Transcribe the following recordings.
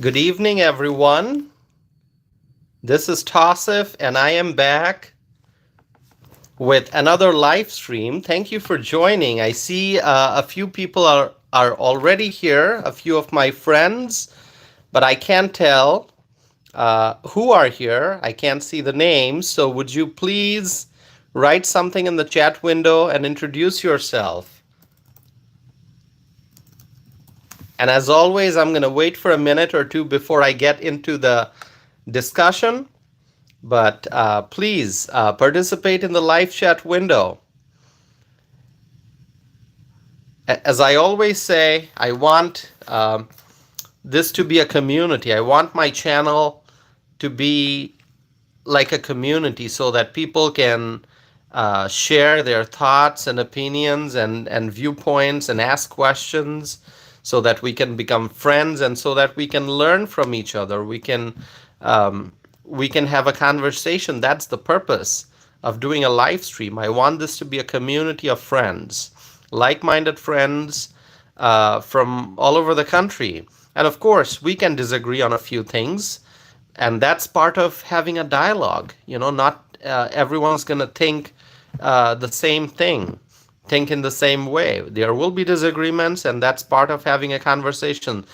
Good evening, everyone. This is Tassif, and I am back with another live stream. Thank you for joining. I see a few people are already here, a few of my friends, but I can't tell who are here. I can't see the names. So, would you please write something in the chat window and introduce yourself? And as always, I'm going to wait for a minute or two before I get into the discussion. But please participate in the live chat window. As I always say, I want this to be a community. I want my channel to be like a community so that people can share their thoughts and opinions and viewpoints and ask questions so that we can become friends and so that we can learn from each other. We can have a conversation. That's the purpose of doing a live stream. I want this to be a community of friends, like-minded friends from all over the country. And of course, we can disagree on a few things, and that's part of having a dialogue. Not everyone's going to think the same thing, think in the same way. There will be disagreements, and that's part of having a conversation.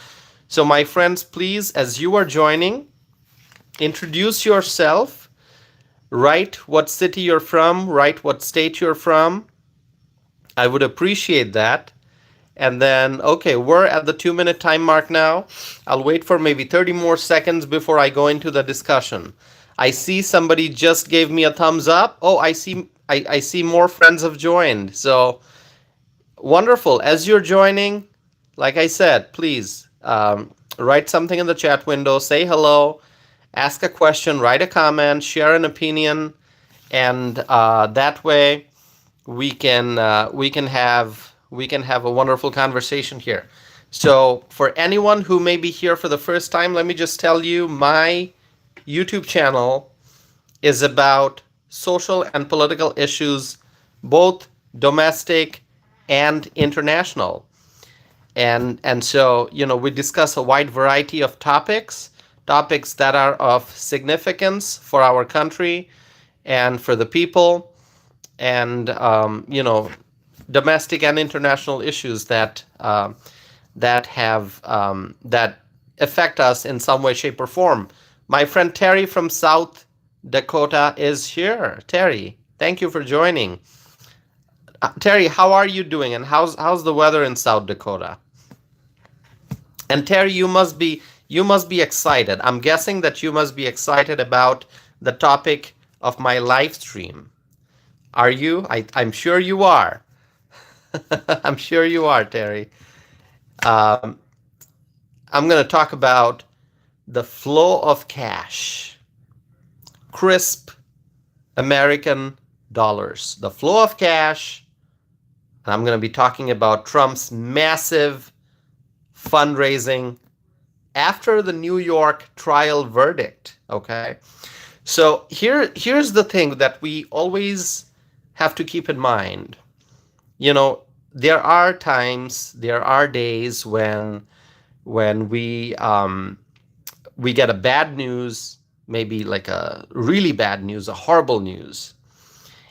So my friends, please, as you are joining, introduce yourself, write what city you're from, write what state you're from. I would appreciate that. And then, okay, we're at the 2-minute time mark now. I'll wait for maybe 30 more seconds before I go into the discussion. I see somebody just gave me a thumbs up. Oh, I see more friends have joined. So wonderful. As you're joining, like I said, please write something in the chat window, say hello, ask a question, write a comment, share an opinion, and that way we can have a wonderful conversation here. So for anyone who may be here for the first time, let me just tell you my YouTube channel is about social and political issues, both domestic and international. And so, we discuss a wide variety of topics that are of significance for our country and for the people, and domestic and international issues that affect us in some way, shape, or form. My friend Terry from South Dakota is here. Terry, thank you for joining. Terry, how are you doing, and how's the weather in South Dakota? And Terry, you must be excited. I'm guessing that you must be excited about the topic of my live stream. Are you? I'm sure you are. I'm sure you are, Terry. I'm going to talk about the flow of cash, crisp American dollars, the flow of cash. And I'm going to be talking about Trump's massive fundraising after the New York trial verdict. Okay. So here's the thing that we always have to keep in mind. There are times, there are days when we get a bad news, maybe like a really bad news, a horrible news.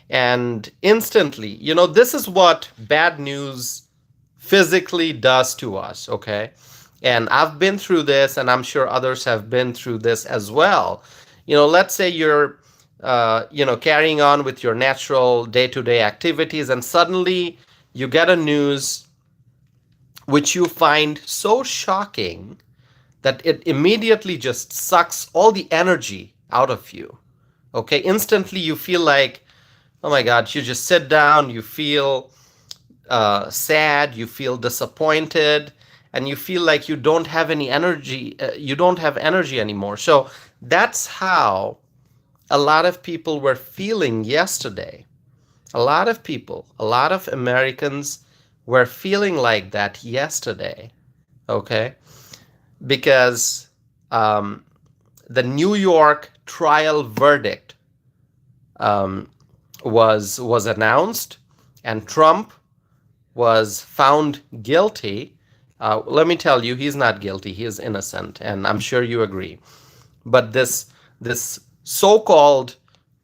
And instantly, this is what bad news physically does to us, okay? And I've been through this, and I'm sure others have been through this as well. Let's say you're, carrying on with your natural day-to-day activities, and suddenly you get a news which you find so shocking that it immediately just sucks all the energy out of you, okay? Instantly, you feel like, oh my God, you just sit down, you feel sad, you feel disappointed, and you feel like you don't have any energy, you don't have energy anymore. So that's how a lot of people were feeling yesterday. A lot of Americans were feeling like that yesterday, okay? Because the New York trial verdict was announced, and Trump was found guilty Let me tell you, he's not guilty. He is innocent, and I'm sure you agree. But this so-called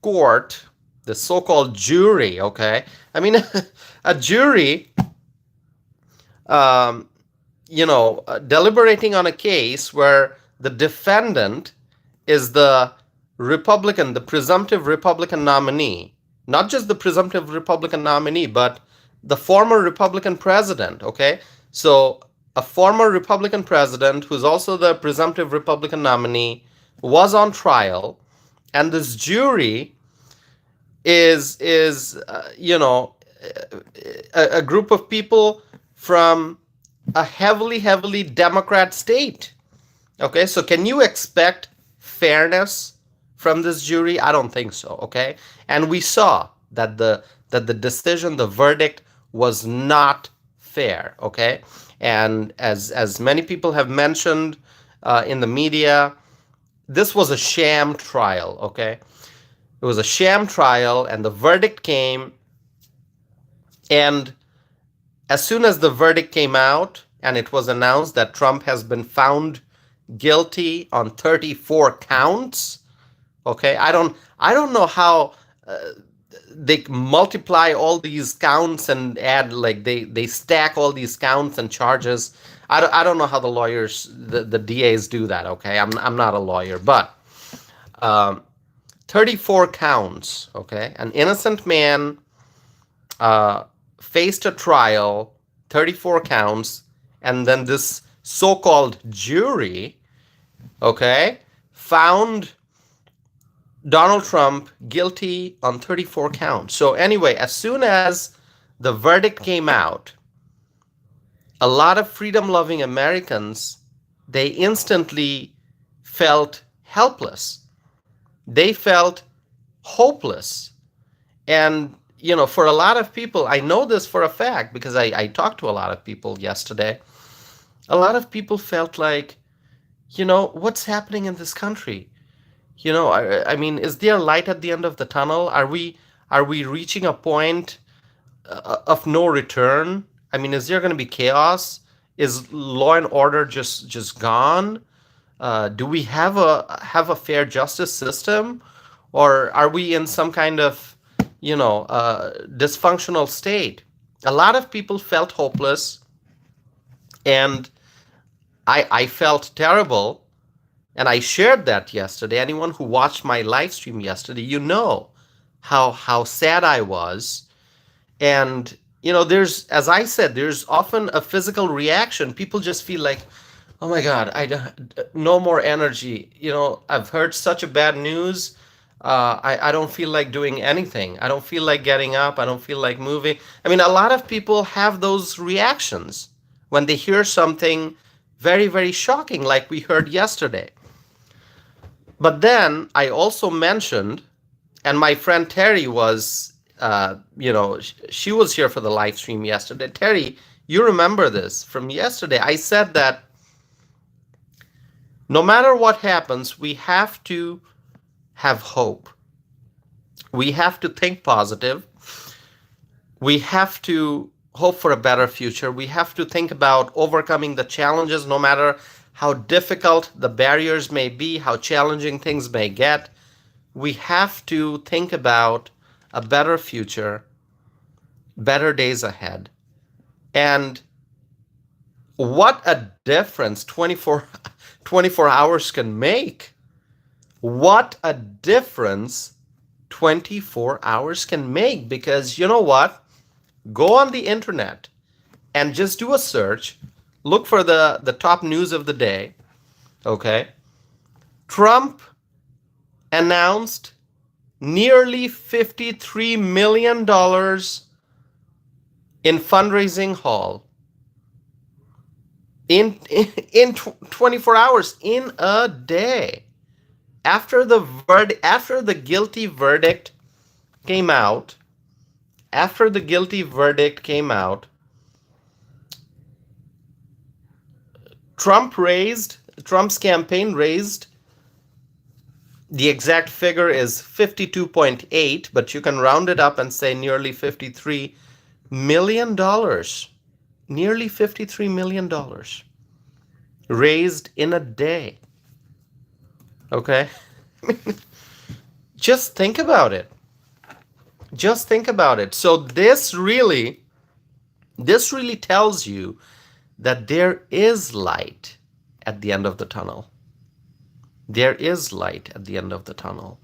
court, the so-called jury, okay? I mean, a jury, um, deliberating on a case where the defendant is the Republican, the presumptive Republican nominee, not just the presumptive Republican nominee, but the former Republican president, okay? So a former Republican president who's also the presumptive Republican nominee was on trial, and this jury is a group of people from a heavily Democrat state. Okay, so can you expect fairness from this jury? I don't think so. Okay, and we saw that the decision, the verdict, was not fair. Okay, and as many people have mentioned in the media, this was a sham trial. Okay, it was a sham trial, and the verdict came, and as soon as the verdict came out and it was announced that Trump has been found guilty on 34 counts, okay, I don't know how they multiply all these counts and add, like, they stack all these counts and charges. I don't know how the lawyers, the DAs do that. Okay, I'm not a lawyer, but um, 34 counts. Okay, an innocent man uh, faced a trial, 34 counts, and then this so-called jury, okay, found Donald Trump guilty on 34 counts. So anyway, as soon as the verdict came out, a lot of freedom-loving Americans, they instantly felt helpless. They felt hopeless. And, for a lot of people, I know this for a fact because I talked to a lot of people yesterday. A lot of people felt like, what's happening in this country? I mean, is there light at the end of the tunnel? Are we reaching a point of no return? I mean, is there going to be chaos? Is law and order just gone? Do we have a fair justice system, or are we in some kind of dysfunctional state? A lot of people felt hopeless, and I felt terrible, and I shared that yesterday. Anyone who watched my live stream yesterday, how sad I was. And there's, as I said, there's often a physical reaction. People just feel like, oh my God, no more energy. I've heard such a bad news. I don't feel like doing anything. I don't feel like getting up. I don't feel like moving. I mean, a lot of people have those reactions when they hear something very, very shocking, like we heard yesterday. But then I also mentioned, and my friend Terry was, she was here for the live stream yesterday. Terry, you remember this from yesterday. I said that no matter what happens, we have to have hope. We have to think positive. We have to hope for a better future. We have to think about overcoming the challenges, no matter how difficult the barriers may be, how challenging things may get. We have to think about a better future, better days ahead. And what a difference 24 hours can make. What a difference 24 hours can make. Because you know what? Go on the internet and just do a search. Look for the top news of the day. Okay. Trump announced nearly $53 million in fundraising haul in 24 hours, in a day. After the guilty verdict came out, Trump's campaign raised, the exact figure is 52.8, but you can round it up and say nearly $53 million. Nearly $53 million raised in a day. Okay? Just think about it. Just think about it. So this really tells you that there is light at the end of the tunnel. There is light at the end of the tunnel.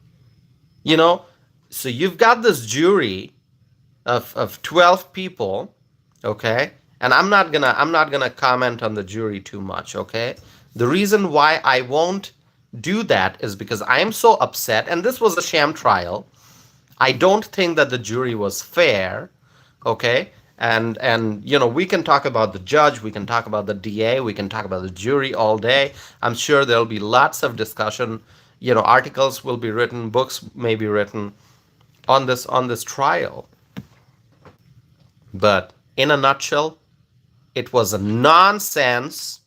You know, so you've got this jury of 12 people, okay? And I'm not gonna comment on the jury too much, okay? The reason why I won't do that is because I am so upset, and this was a sham trial. I don't think that the jury was fair, okay? And we can talk about the judge, we can talk about the DA, we can talk about the jury all day. I'm sure there'll be lots of discussion. Articles will be written, books may be written on this trial. But in a nutshell, it was a nonsense,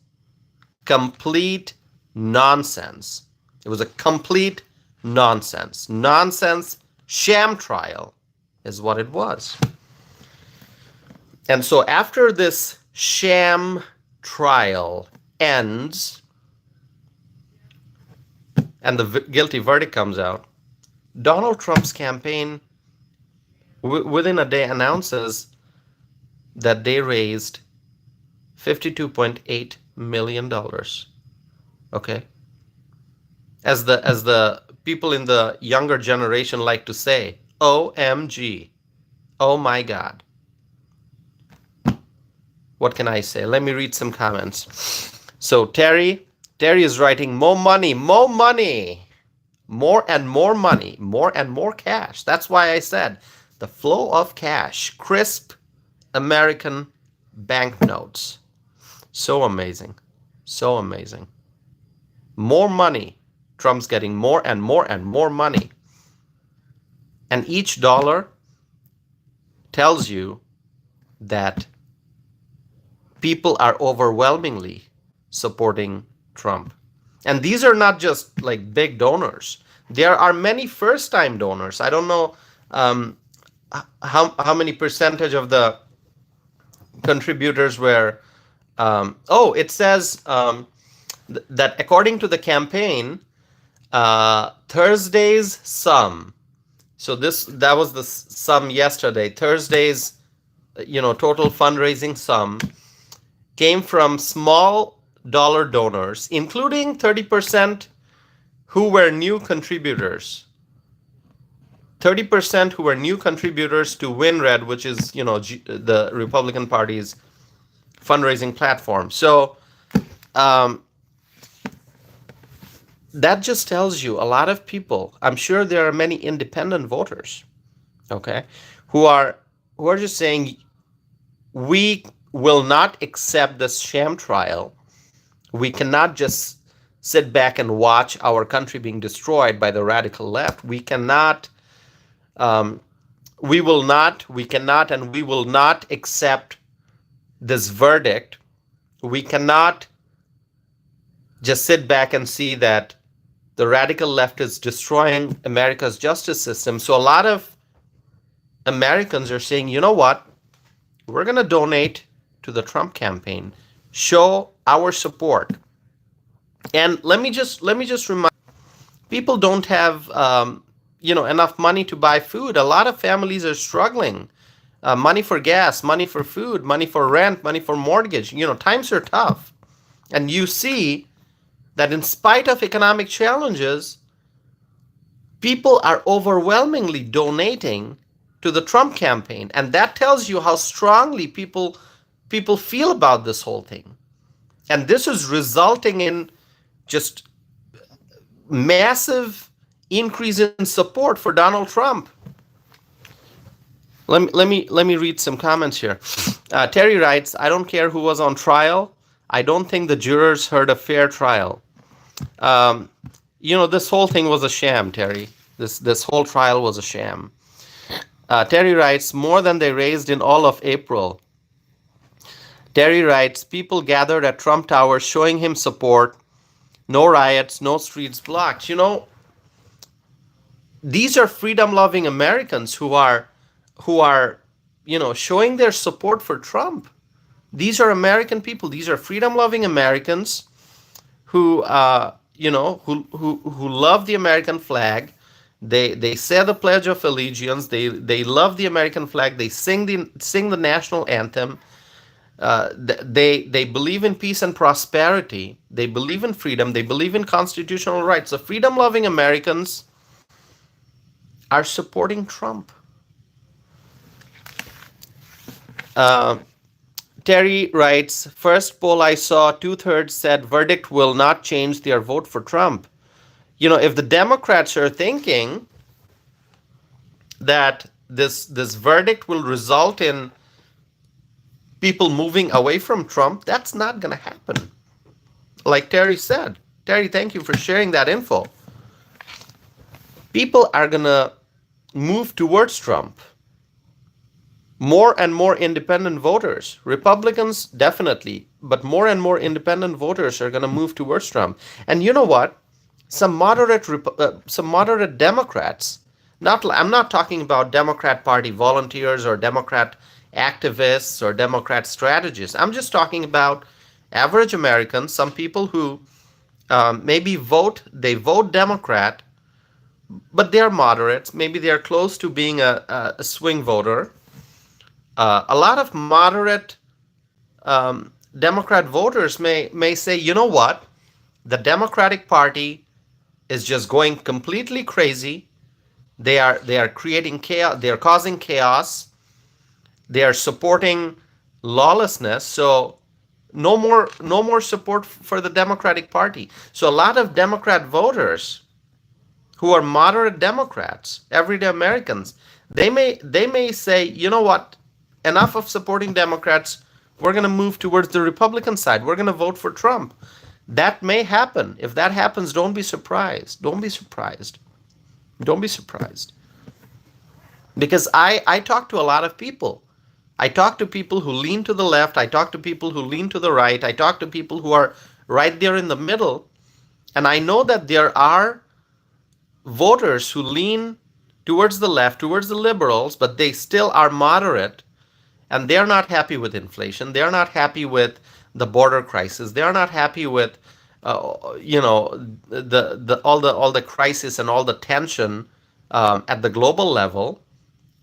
complete nonsense. It was a complete nonsense. Nonsense sham trial is what it was. And so after this sham trial ends and the guilty verdict comes out, Donald Trump's campaign within a day announces that they raised $52.8 million. Okay? As the people in the younger generation like to say, OMG. Oh my God. What can I say? Let me read some comments. So Terry is writing, more money, more money. More and more money, more and more cash. That's why I said the flow of cash, crisp American banknotes. So amazing. So amazing. More money. Trump's getting more and more and more money. And each dollar tells you that people are overwhelmingly supporting Trump. And these are not just like big donors. There are many first-time donors. I don't know how many percentage of the contributors were. It says that according to the campaign, Thursday's sum. So that was the sum yesterday. Thursday's total fundraising sum came from small dollar donors, including 30% who were new contributors. 30% who were new contributors to WinRed, which is the Republican Party's fundraising platform. So that just tells you a lot of people. I'm sure there are many independent voters, okay, who are just saying, we will not accept this sham trial. We cannot just sit back and watch our country being destroyed by the radical left. We cannot, we cannot, and we will not accept this verdict. We cannot just sit back and see that the radical left is destroying America's justice system. So a lot of Americans are saying, you know what? We're going to donate to the Trump campaign, show our support. And let me just remind, people don't have enough money to buy food. A lot of families are struggling. Money for gas, money for food, money for rent, money for mortgage. Times are tough. And you see that in spite of economic challenges, people are overwhelmingly donating to the Trump campaign. And that tells you how strongly people feel about this whole thing. And this is resulting in just massive increase in support for Donald Trump. Let me read some comments here. Terry writes, I don't care who was on trial. I don't think the jurors heard a fair trial. This whole thing was a sham, Terry. This whole trial was a sham. Terry writes, more than they raised in all of April. Terry writes, people gathered at Trump Tower showing him support. No riots, no streets blocked. These are freedom-loving Americans who are showing their support for Trump. These are American people. These are freedom-loving Americans who who love the American flag. They say the Pledge of Allegiance. They love the American flag. They sing the national anthem. They believe in peace and prosperity. They believe in freedom. They believe in constitutional rights. So freedom-loving Americans are supporting Trump. Uh, Terry writes, first poll I saw, two-thirds said verdict will not change their vote for Trump. If the Democrats are thinking that this verdict will result in people moving away from Trump, that's not going to happen. Like Terry said. Terry, thank you for sharing that info. People are going to move towards Trump. More and more independent voters, Republicans definitely, but more and more independent voters are going to move towards Trump. And you know what? Some moderate Democrats, I'm not talking about Democrat Party volunteers or Democrat activists or Democrat strategists. I'm just talking about average Americans, some people who maybe they vote Democrat, but they're moderates. Maybe they're close to being a swing voter. A lot of moderate Democrat voters may say, you know what, the Democratic Party is just going completely crazy. They are creating chaos. They are causing chaos. They are supporting lawlessness. So no more support for the Democratic Party. So a lot of Democrat voters who are moderate Democrats, everyday Americans, they may say, you know what, enough of supporting Democrats. We're going to move towards the Republican side. We're going to vote for Trump. That may happen. If that happens, don't be surprised. Don't be surprised. Don't be surprised. Because I talk to a lot of people. I talk to people who lean to the left. I talk to people who lean to the right. I talk to people who are right there in the middle. And I know that there are voters who lean towards the left, towards the liberals, but they still are moderate. And they're not happy with inflation. They're not happy with the border crisis. They're not happy with, all the crisis and all the tension at the global level.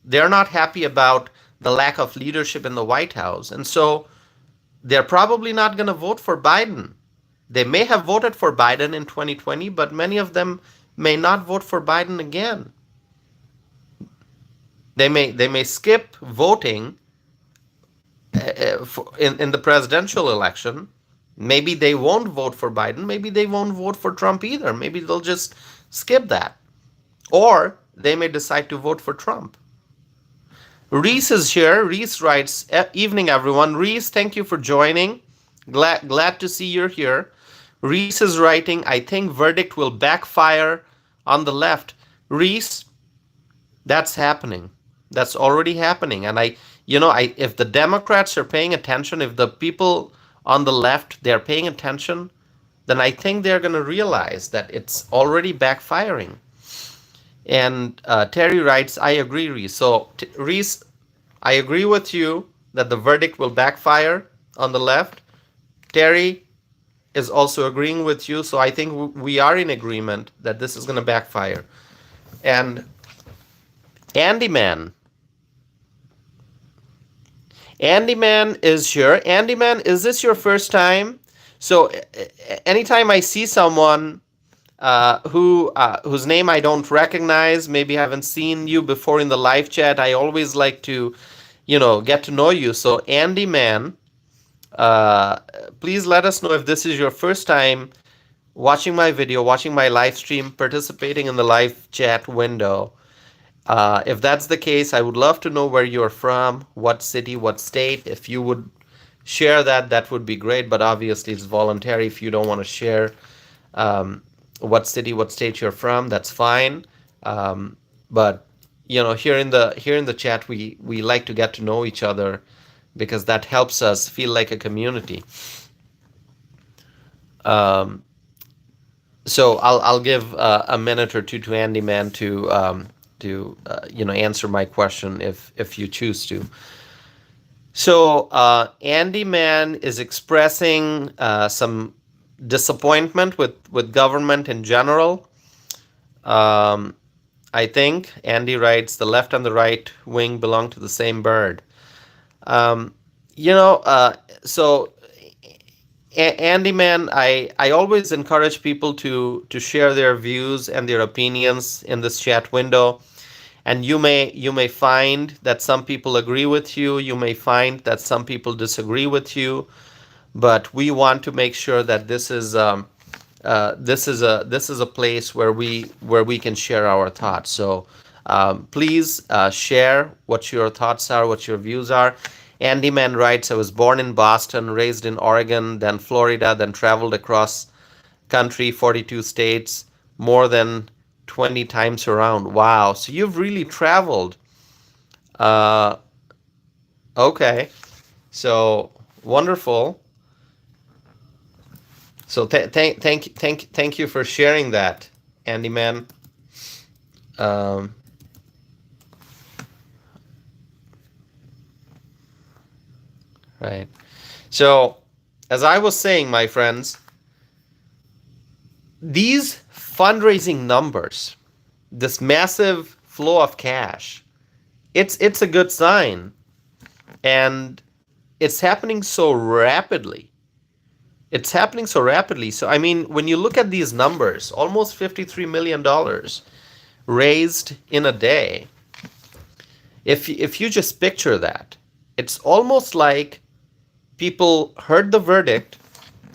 They're not happy about the lack of leadership in the White House, and so they're probably not going to vote for Biden. They may have voted for Biden in 2020, but many of them may not vote for Biden again. They may skip voting in the presidential election. Maybe they won't vote for Biden. Maybe they won't vote for Trump either. Maybe they'll just skip that. Or they may decide to vote for Trump. Reese is here. Reese writes, evening everyone. Reese, thank you for joining. Glad to see you're here. Reese is writing, I think verdict will backfire on the left. Reese, that's happening. That's already happening. And if the Democrats are paying attention, if the people on the left, they're paying attention, then I think they're going to realize that it's already backfiring. And Terry writes, I agree, Reese. So, Reese, I agree with you that the verdict will backfire on the left. Terry is also agreeing with you. So, I think we are in agreement that this is going to backfire. And Andy Man is here. Andy Man, is this your first time? So anytime I see someone whose name I don't recognize, maybe haven't seen you before in the live chat, I always like to, get to know you. So Andy Man, please let us know if this is your first time watching my video, watching my live stream, participating in the live chat window. If that's the case, I would love to know where you're from, what city, what state. If you would share that, that would be great. But obviously, it's voluntary. If you don't want to share what city, what state you're from, that's fine. But here in the chat, we like to get to know each other because that helps us feel like a community. So I'll give a minute or two to Andy Man to answer my question if you choose to. So Andy Man is expressing some disappointment with government in general. Um, I think Andy writes the left and the right wing belong to the same bird. Um, you know, so Andy Man, I always encourage people to share their views and their opinions in this chat window. And you may find that some people agree with you. You may find that some people disagree with you. But we want to make sure that this is a place where we can share our thoughts. So please share what your thoughts are, what your views are. Andy Man writes, I was born in Boston, raised in Oregon, then Florida, then traveled across country, 42 states, more than 20 times around. Wow. So you've really traveled. Uh, okay. So wonderful. So thank you for sharing that, Andy Man. Um, right. So as I was saying, my friends, these fundraising numbers, this massive flow of cash, it's a good sign, and it's happening so rapidly. It's happening so rapidly. So I mean, when you look at these numbers, almost $53 million raised in a day. If you just picture that, it's almost like people heard the verdict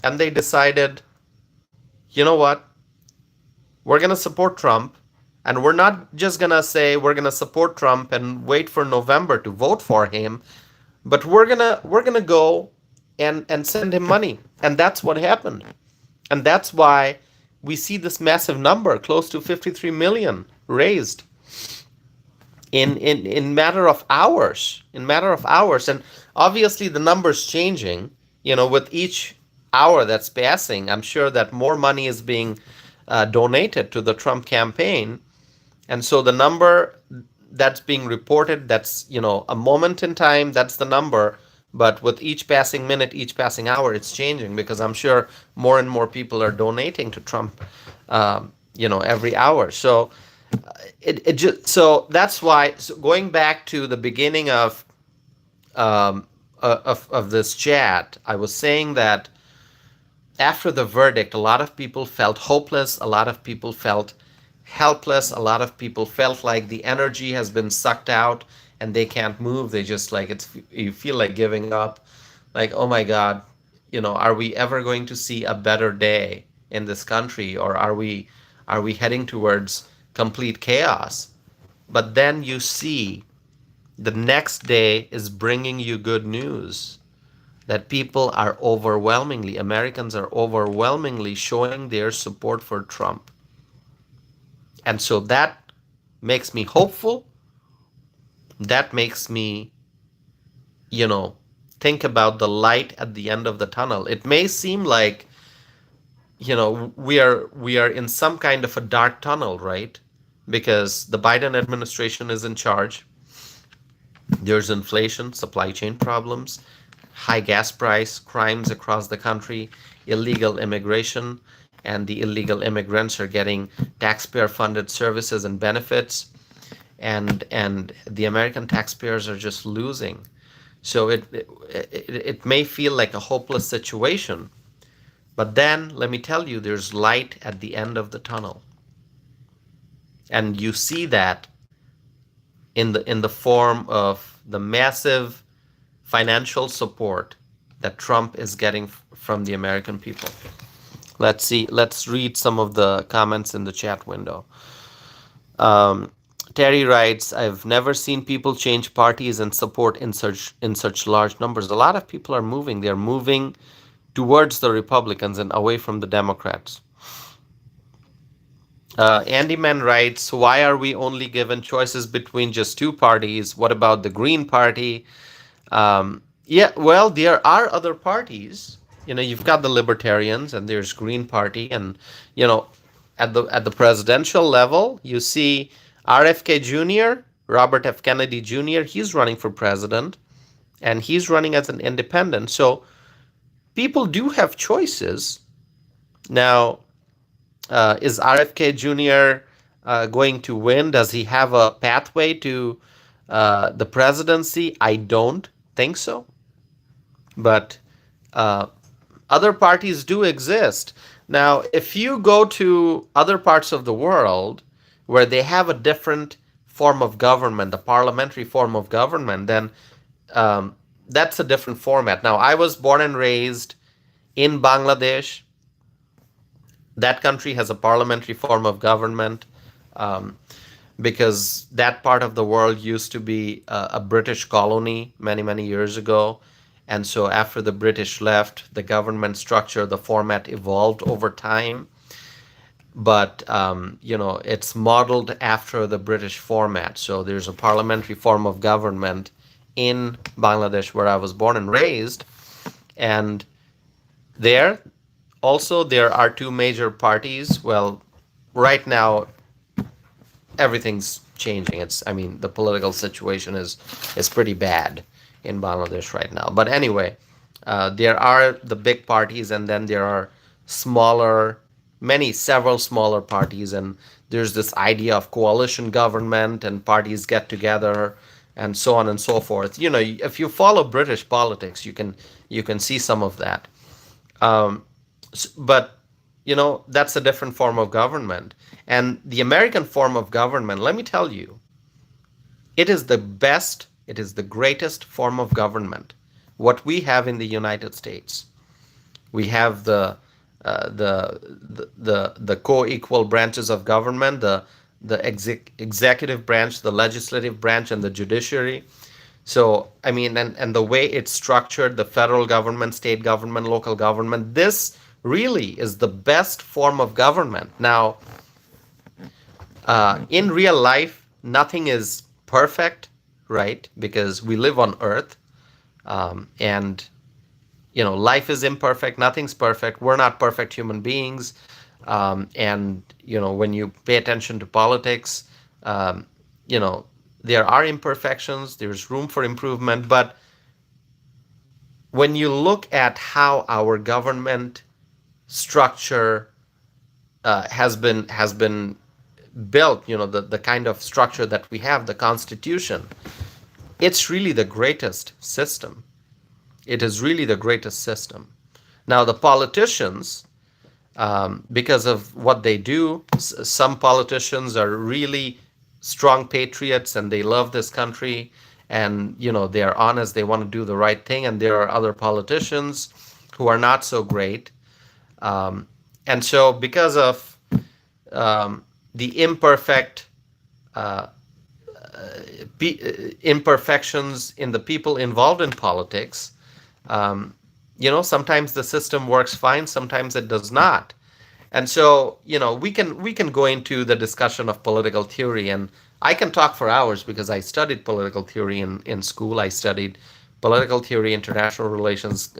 and they decided, you know what? We're going to support Trump, and we're not just going to say we're going to support Trump and wait for November to vote for him, but we're going to go and send him money. And that's what happened. And that's why we see this massive number, close to 53 million raised in matter of hours. And obviously the numbers changing, with each hour that's passing. I'm sure that more money is being donated to the Trump campaign. And so the number that's being reported, that's a moment in time, that's the number. But with each passing minute, each passing hour, it's changing, because I'm sure more and more people are donating to Trump every hour. So it just, so that's why, so going back to the beginning of this chat, I was saying that after the verdict, a lot of people felt hopeless, a lot of people felt helpless, a lot of people felt like the energy has been sucked out and they can't move. They just, like, it's, you feel like giving up, like, oh my God, are we ever going to see a better day in this country, or are we heading towards complete chaos? But then you see the next day is bringing you good news, that people are overwhelmingly, Americans are overwhelmingly showing their support for Trump. And so that makes me hopeful. That makes me, think about the light at the end of the tunnel. It may seem like, we are in some kind of a dark tunnel, right? Because the Biden administration is in charge. There's inflation, supply chain problems, high gas price, crimes across the country, illegal immigration, and the illegal immigrants are getting taxpayer-funded services and benefits, and the American taxpayers are just losing. So it may feel like a hopeless situation, but then let me tell you, there's light at the end of the tunnel, and you see that in the form of the massive financial support that Trump is getting from the American people. Let's see. Let's read some of the comments in the chat window. Um, Terry writes, "I've never seen people change parties and support in such large numbers. A lot of people are moving. They're moving towards the Republicans and away from the Democrats." Andy Man writes, "Why are we only given choices between just two parties? What about the Green Party?" Yeah, well, there are other parties. You've got the Libertarians, and there's Green Party, and you know, at the presidential level, you see RFK Jr., Robert F. Kennedy Jr. He's running for president, and he's running as an independent. So people do have choices. Now, is RFK Jr. Going to win? Does he have a pathway to the presidency? I don't think so. But uh, other parties do exist. Now, if you go to other parts of the world where they have a different form of government, a parliamentary form of government, then um, that's a different format. Now, I was born and raised in Bangladesh. That country has a parliamentary form of government, um, because that part of the world used to be a British colony many, many years ago. And so after the British left, the government structure, the format evolved over time. But, it's modeled after the British format. So there's a parliamentary form of government in Bangladesh, where I was born and raised. And there also, there are two major parties. Well, right now, everything's changing. The political situation is pretty bad in Bangladesh right now. But anyway, there are the big parties, and then there are smaller, several smaller parties, and there's this idea of coalition government, and parties get together, and so on and so forth. If you follow British politics, you can see some of that. Um, but that's a different form of government. And the American form of government, let me tell you, it is the best, it is the greatest form of government. What we have in the United States, we have the co-equal branches of government, the executive branch, the legislative branch, and the judiciary. So, and the way it's structured, the federal government, state government, local government, this really is the best form of government. Now, in real life, nothing is perfect, right? Because we live on Earth, and life is imperfect. Nothing's perfect. We're not perfect human beings. And when you pay attention to politics, um, you know, there are imperfections. There's room for improvement. But when you look at how our government structure has been built, the kind of structure that we have, the Constitution, it's really the greatest system. It is really the greatest system. Now, the politicians, because of what they do, some politicians are really strong patriots and they love this country, and they are honest, they want to do the right thing. And there are other politicians who are not so great. And so, because of the imperfections in the people involved in politics, sometimes the system works fine, sometimes it does not. And so, we can go into the discussion of political theory, and I can talk for hours because I studied political theory in school. I studied political theory, international relations,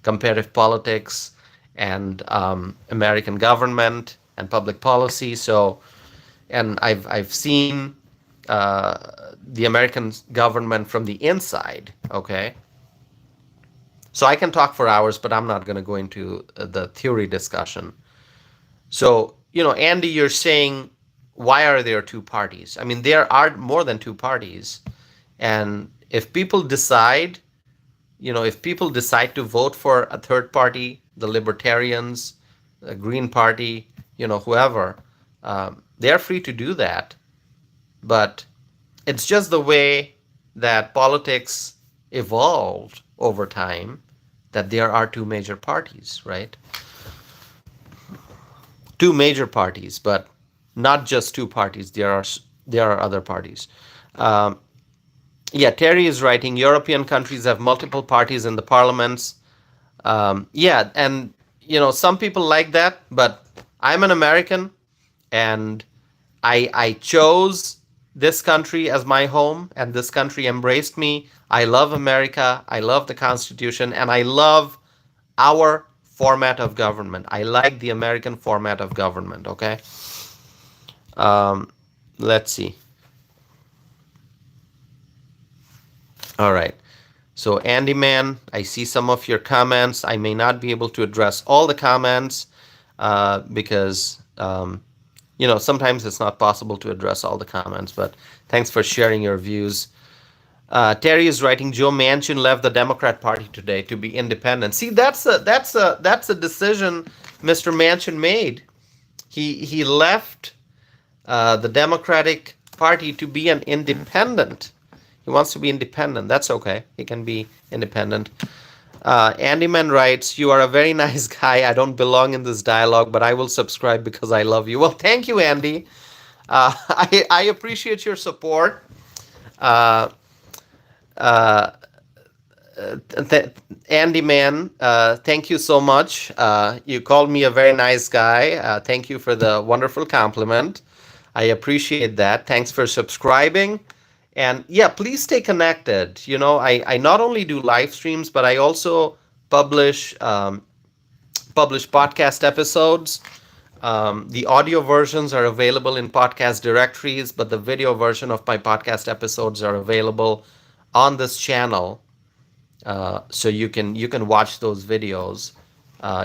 comparative politics, and American government and public policy. So, and I've seen the American government from the inside. Okay, so I can talk for hours, but I'm not going to go into the theory discussion. So, Andy, you're saying, why are there two parties? There are more than two parties. And if people decide to vote for a third party, the Libertarians, the Green Party, whoever, they're free to do that. But it's just the way that politics evolved over time, that there are two major parties, right? Two major parties, but not just two parties. There are other parties. Um, yeah, Terry is writing. European countries have multiple parties in the parliaments. Yeah, and some people like that, but I'm an American, and I chose this country as my home, and this country embraced me. I love America. I love the Constitution, and I love our format of government. I like the American format of government. Okay. Um, let's see. All right. So, Andy Man, I see some of your comments. I may not be able to address all the comments because, sometimes it's not possible to address all the comments, but thanks for sharing your views. Terry is writing, Joe Manchin left the Democrat Party today to be independent. See, that's a decision Mr. Manchin made. He left the Democratic Party to be an independent. He wants to be independent. That's okay. He can be independent. Andyman writes, you are a very nice guy. I don't belong in this dialogue, but I will subscribe because I love you. Well, thank you, Andy. I appreciate your support. Uh, uh, Andy Man, thank you so much. You called me a very nice guy. Thank you for the wonderful compliment. I appreciate that. Thanks for subscribing. And yeah, please stay connected. I not only do live streams, but I also publish publish podcast episodes. The audio versions are available in podcast directories, but the video version of my podcast episodes are available on this channel. So you can watch those videos.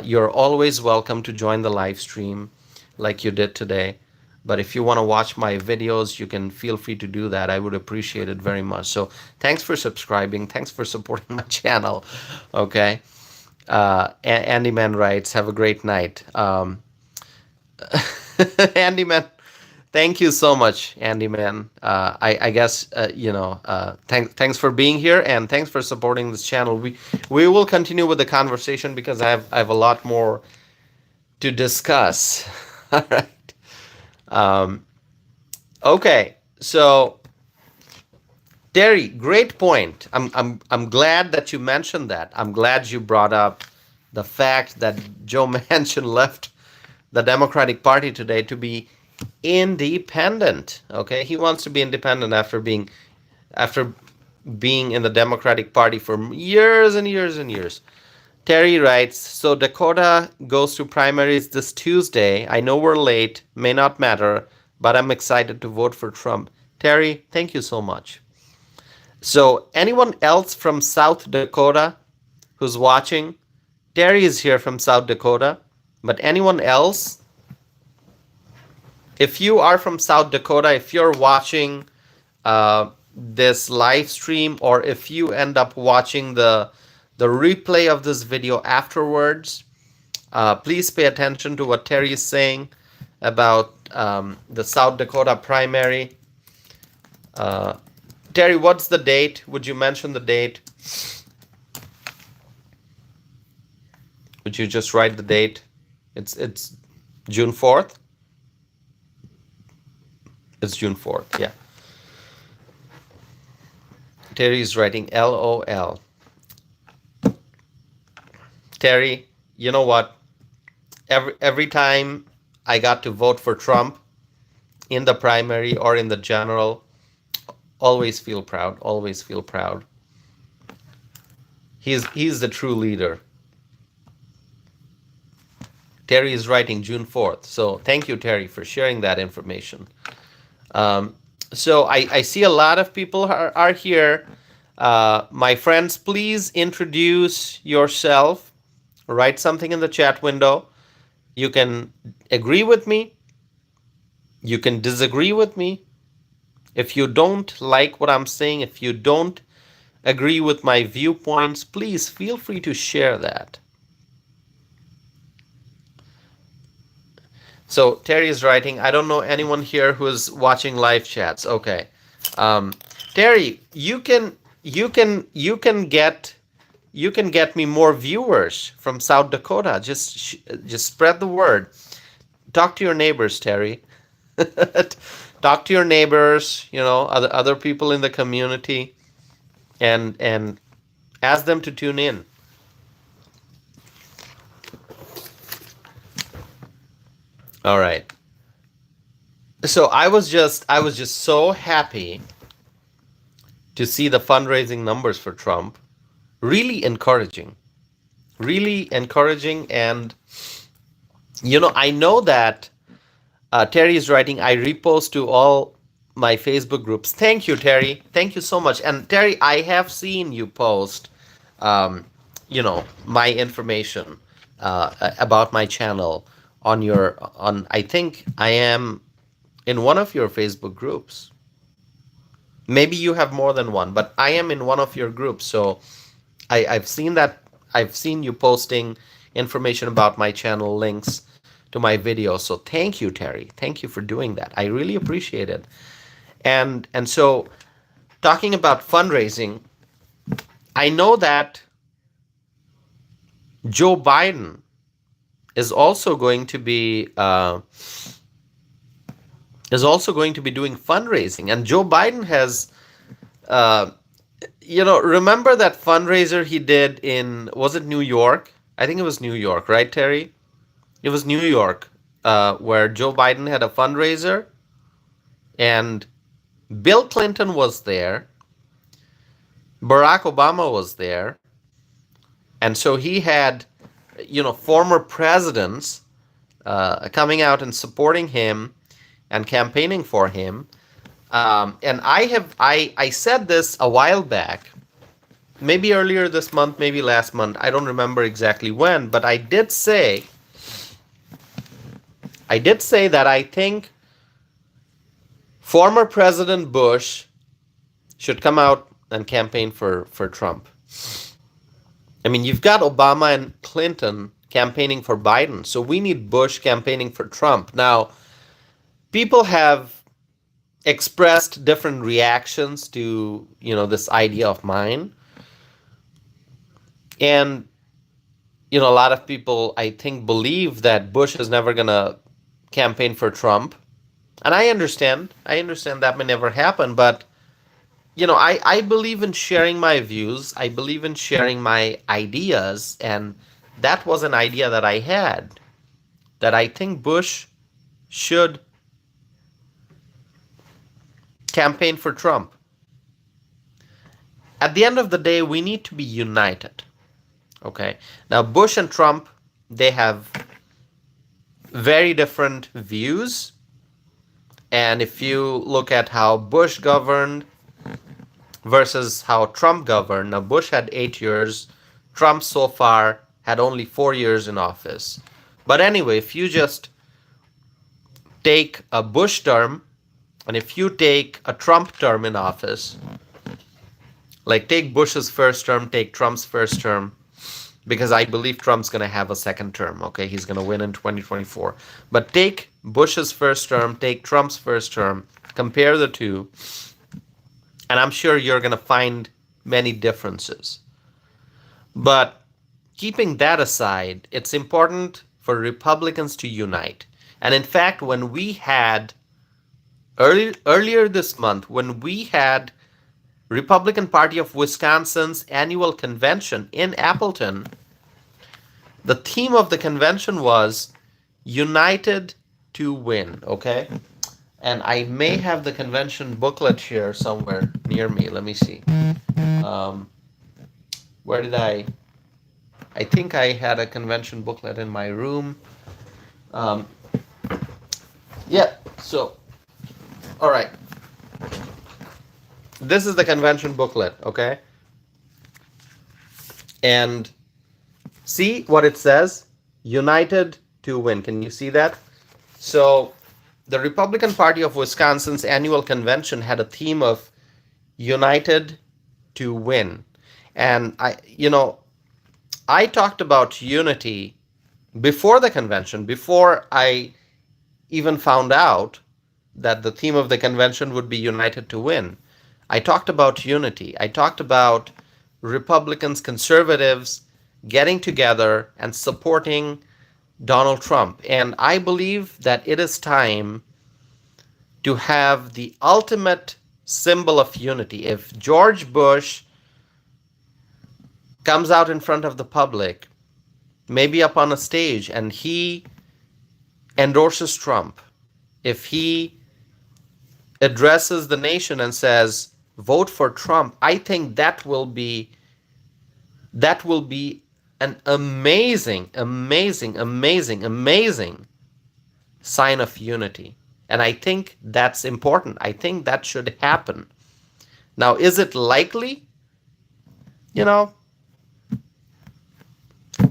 You're always welcome to join the live stream like you did today. But if you want to watch my videos, you can feel free to do that. I would appreciate it very much. So thanks for subscribing. Thanks for supporting my channel. Okay. Andy Man writes, have a great night. Andy Man, thank you so much, Andy Man. I guess thanks for being here and thanks for supporting this channel. We will continue with the conversation because I have a lot more to discuss. All right. Okay. So, Terry, great point. I'm glad that you mentioned that. I'm glad you brought up the fact that Joe Manchin left the Democratic Party today to be independent. Okay, he wants to be independent after being in the Democratic Party for years and years and years. Terry writes, so Dakota goes to primaries this Tuesday. I know we're late, may not matter, but I'm excited to vote for Trump. Terry, thank you so much. So anyone else from South Dakota who's watching? Terry is here from South Dakota, but anyone else? If you are from South Dakota, if you're watching this live stream, or if you end up watching the replay of this video afterwards, please pay attention to what Terry is saying about the South Dakota primary. Terry, what's the date? Would you mention the date? Would you just write the date? It's June 4th. It's June 4th, yeah. Terry is writing LOL. Terry, you know what? Every time I got to vote for Trump in the primary or in the general, always feel proud. Always feel proud. He's the true leader. Terry is writing June 4th. So thank you, Terry, for sharing that information. So I see a lot of people are here. My friends, please introduce yourself. Write something in the chat window. You can agree with me. You can disagree with me. If you don't like what I'm saying, if you don't agree with my viewpoints, please feel free to share that. So Terry is writing, I don't know anyone here who is watching live chats. Okay. Terry, you can get me more viewers from South Dakota. Just spread the word. Talk to your neighbors, Terry. Talk to your neighbors, other people in the community, and ask them to tune in. All right. So I was just so happy to see the fundraising numbers for Trump. Really encouraging. And I know that Terry is writing, I repost to all my Facebook groups. Thank you, Terry. Thank you so much. And Terry, I have seen you post, um, my information about my channel on your on. I think I am in one of your Facebook groups. Maybe you have more than one, but I am in one of your groups. So I've seen that. I've seen you posting information about my channel, links to my videos. So thank you, Terry. Thank you for doing that. I really appreciate it. And so talking about fundraising, I know that Joe Biden is also going to be doing fundraising, and Joe Biden has uh, remember that fundraiser he did in, was it New York? I think it was New York, right, Terry? It was New York, where Joe Biden had a fundraiser, and Bill Clinton was there, Barack Obama was there, and so he had, former presidents coming out and supporting him and campaigning for him. And I said this a while back, maybe earlier this month, maybe last month. I don't remember exactly when, but I did say that I think former President Bush should come out and campaign for Trump. I mean, you've got Obama and Clinton campaigning for Biden, so we need Bush campaigning for Trump. Now, people have expressed different reactions to, this idea of mine. And, a lot of people, I think, believe that Bush is never going to campaign for Trump. And I understand that may never happen, but I believe in sharing my views. I believe in sharing my ideas, and that was an idea that I had, that I think Bush should campaign for Trump. At the end of the day, we need to be united. Okay? Now, Bush and Trump, they have very different views. And if you look at how Bush governed versus how Trump governed, now Bush had 8 years, Trump so far had only 4 years in office. But anyway, if you just take a Bush term, and if you take a Trump term in office, like take Bush's first term, take Trump's first term, because I believe Trump's going to have a second term, okay? He's going to win in 2024. But take Bush's first term, take Trump's first term, compare the two, and I'm sure you're going to find many differences. But keeping that aside, it's important for Republicans to unite. And in fact, when we had, earlier this month, when we had Republican Party of Wisconsin's annual convention in Appleton, the theme of the convention was United to Win, okay? And I may have the convention booklet here somewhere near me. Let me see. Where did I think I had a convention booklet in my room. Yeah, so, all right. This is the convention booklet, okay? And see what it says? United to Win. Can you see that? So the Republican Party of Wisconsin's annual convention had a theme of United to Win. And I talked about unity before the convention, before I even found out that the theme of the convention would be United to Win. I talked about unity. I talked about Republicans, conservatives getting together and supporting Donald Trump. And I believe that it is time to have the ultimate symbol of unity. If George Bush comes out in front of the public, maybe up on a stage, and he endorses Trump, if he addresses the nation and says, vote for Trump, I think that will be an amazing sign of unity. And I think that's important. I think that should happen. Now, is it likely? You know,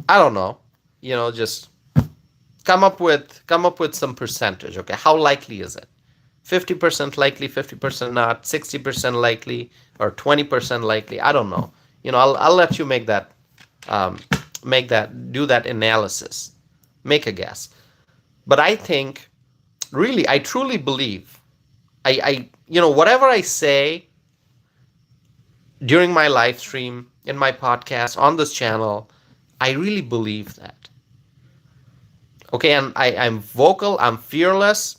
I don't know. Just come up with some percentage. Okay, how likely is it? 50% likely, 50% not, 60% likely, or 20% likely. I don't know. I'll let you um, do that analysis, make a guess. But I think, really, I truly believe, whatever I say during my live stream, in my podcast, on this channel, I really believe that. Okay, and I'm vocal, I'm fearless,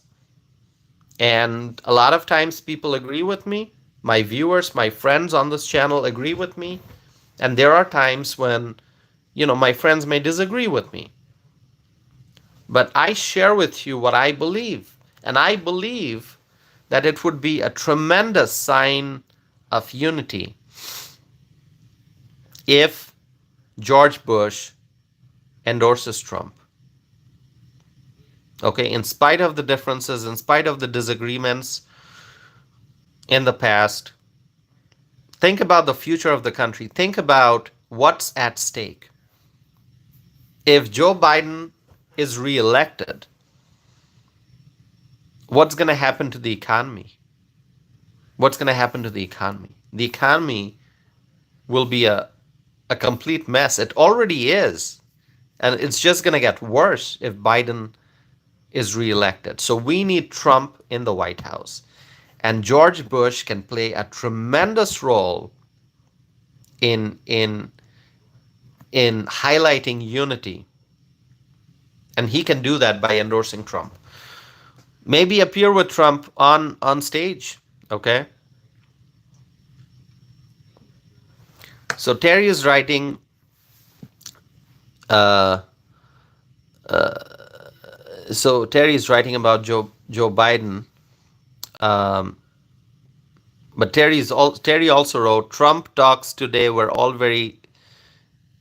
and a lot of times people agree with me. My viewers, my friends on this channel agree with me. And there are times when, my friends may disagree with me. But I share with you what I believe. And I believe that it would be a tremendous sign of unity if George Bush endorses Trump. Okay, in spite of the differences, in spite of the disagreements in the past, think about the future of the country. Think about what's at stake. If Joe Biden is reelected, what's going to happen to the economy? What's going to happen to the economy? The economy will be a complete mess. It already is. And it's just going to get worse if Biden is reelected. So we need Trump in the White House. And George Bush can play a tremendous role in in in highlighting unity. And he can do that by endorsing Trump. Maybe appear with Trump on stage. Okay. So Terry is writing. Uh, so Terry is writing about Joe Biden. Um, but Terry also wrote, Trump talks today were all very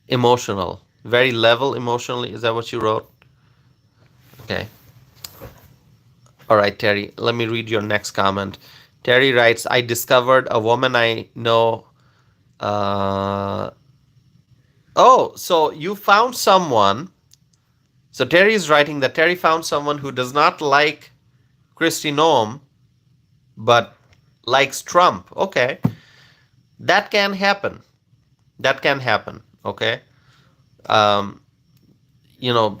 emotional, very level emotionally. Is that what you wrote? Okay. All right, Terry. Let me read your next comment. Terry writes, I discovered a woman I know. Uh, oh, so you found someone. So Terry is writing that Terry found someone who does not like Kristi Noem, but likes Trump. Okay. That can happen. That can happen. Okay. Um, you know,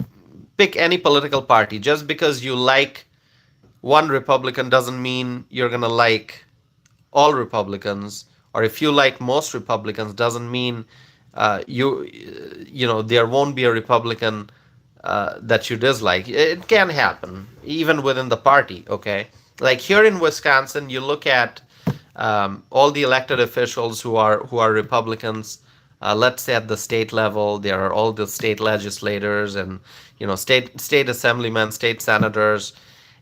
pick any political party. Just because you like one Republican doesn't mean you're going to like all Republicans. Or if you like most Republicans, doesn't mean there won't be a Republican that you dislike. It can happen, even within the party, okay? Like here in Wisconsin, you look at all the elected officials who are Republicans. Let's say at the state level, there are all the state legislators and state assemblymen, state senators,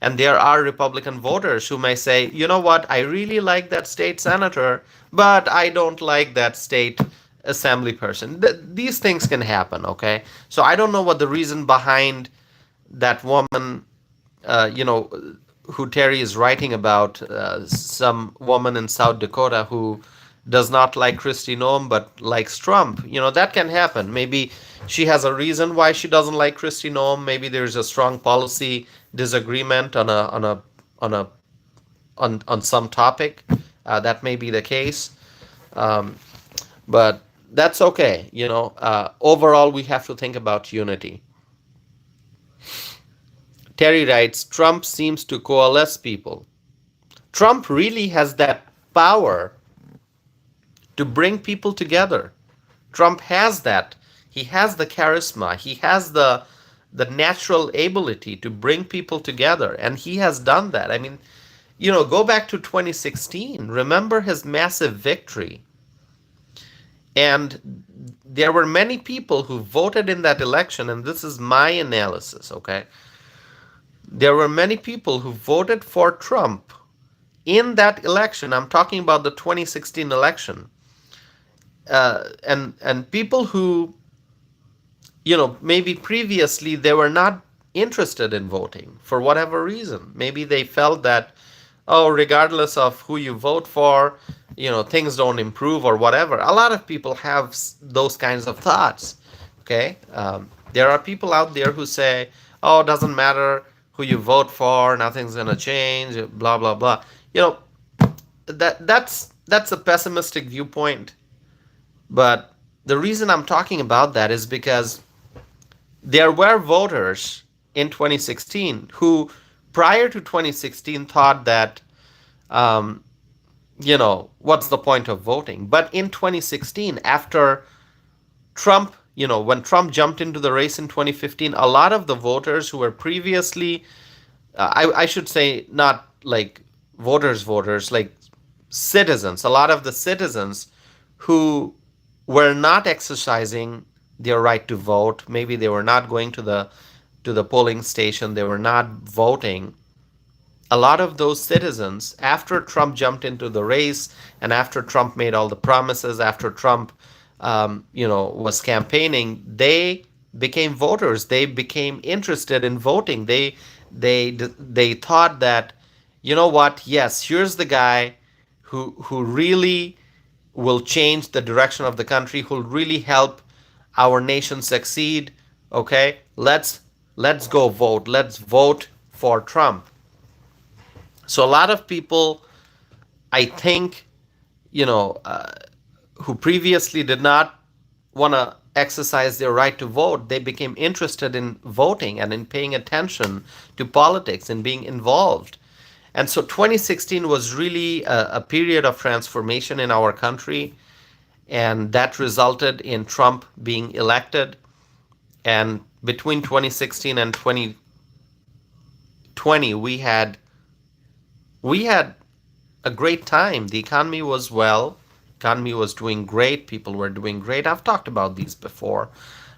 and there are Republican voters who may say, you know what, I really like that state senator, but I don't like that state assembly person. These things can happen, okay? So I don't know what the reason behind that woman, uh, you know, who Terry is writing about, some woman in South Dakota who does not like Kristi Noem but likes Trump. That can happen. Maybe she has a reason why she doesn't like Kristi Noem. Maybe there's a strong policy disagreement on some topic. That may be the case. Um, but that's okay. Overall, we have to think about unity. Terry writes, Trump seems to coalesce people. Trump really has that power to bring people together. Trump has that. He has the charisma. He has the natural ability to bring people together, and he has done that. I mean, go back to 2016. Remember his massive victory. And there were many people who voted in that election, and this is my analysis, okay? There were many people who voted for Trump in that election. I'm talking about the 2016 election. And people who, maybe previously they were not interested in voting for whatever reason. Maybe they felt that, oh, regardless of who you vote for, things don't improve or whatever. A lot of people have those kinds of thoughts. Okay, there are people out there who say, oh, it doesn't matter who you vote for, nothing's gonna change, blah blah blah. You know, that's a pessimistic viewpoint. But the reason I'm talking about that is because there were voters in 2016 who, prior to 2016, thought that, um, what's the point of voting? But in 2016, after Trump, when Trump jumped into the race in 2015, a lot of the voters who were previously, I should say, not like voters, like citizens, a lot of the citizens who were not exercising their right to vote, maybe they were not going to the polling station, they were not voting. A lot of those citizens, after Trump jumped into the race and after Trump made all the promises, after Trump, was campaigning, they became voters. They became interested in voting. They thought that, you know what? Yes, here's the guy who really will change the direction of the country, who'll really help our nation succeed. Okay, let's go vote. Let's vote for Trump. So a lot of people, I think, you know, uh, who previously did not want to exercise their right to vote, they became interested in voting and in paying attention to politics and being involved. And so 2016 was really a period of transformation in our country, and that resulted in Trump being elected. And between 2016 and 2020, we had a great time. The economy was doing great. People were doing great. I've talked about these before.